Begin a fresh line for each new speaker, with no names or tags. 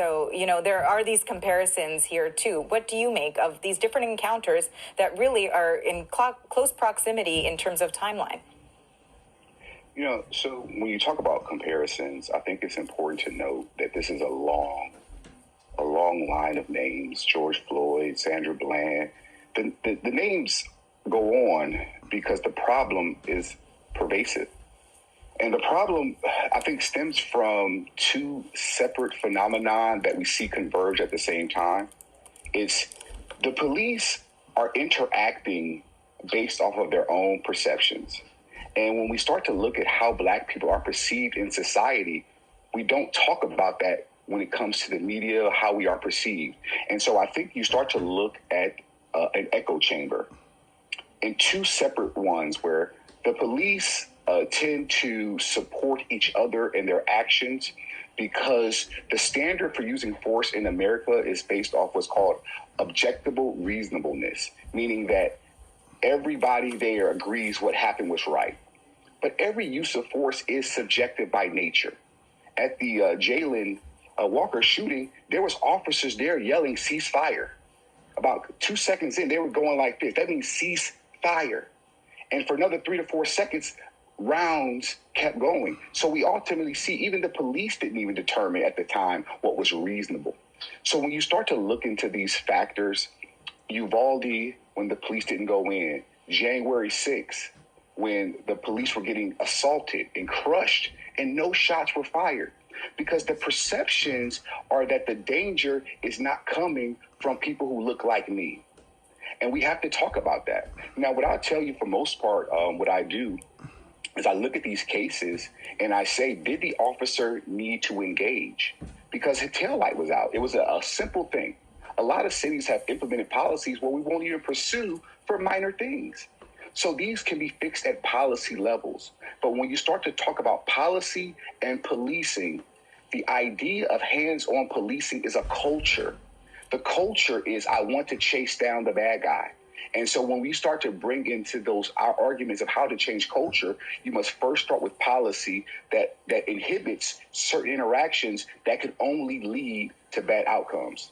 So, there are these comparisons here too. What do you make of these different encounters that really are in close proximity in terms of timeline?
So when you talk about comparisons, I think it's important to note that this is a long line of names: George Floyd, Sandra Bland. The names go on because the problem is pervasive. And the problem, I think, stems from two separate phenomena that we see converge at the same time. It's the police are interacting based off of their own perceptions. And when we start to look at how Black people are perceived in society, we don't talk about that when it comes to the media, how we are perceived. And so I think you start to look at an echo chamber in two separate ones where the police tend to support each other in their actions because the standard for using force in America is based off what's called objectable reasonableness, meaning that everybody there agrees what happened was right. But every use of force is subjective by nature. At the Jayland Walker shooting, there was officers there yelling, "Cease fire." About 2 seconds in, they were going like this. That means cease fire. And for another 3 to 4 seconds, rounds kept going. So we ultimately see even the police didn't even determine at the time what was reasonable. So when you start to look into these factors, Uvalde, when the police didn't go in, January 6th, when the police were getting assaulted and crushed and no shots were fired, because the perceptions are that the danger is not coming from people who look like me. And we have to talk about that. Now, what I'll tell you for most part, what I do is I look at these cases and I say, did the officer need to engage? Because his taillight was out. It was a simple thing. A lot of cities have implemented policies where we won't even pursue for minor things. So these can be fixed at policy levels. But when you start to talk about policy and policing, the idea of hands-on policing is a culture. The culture is, I want to chase down the bad guy. And so when we start to bring into our arguments of how to change culture, you must first start with policy that inhibits certain interactions that could only lead to bad outcomes.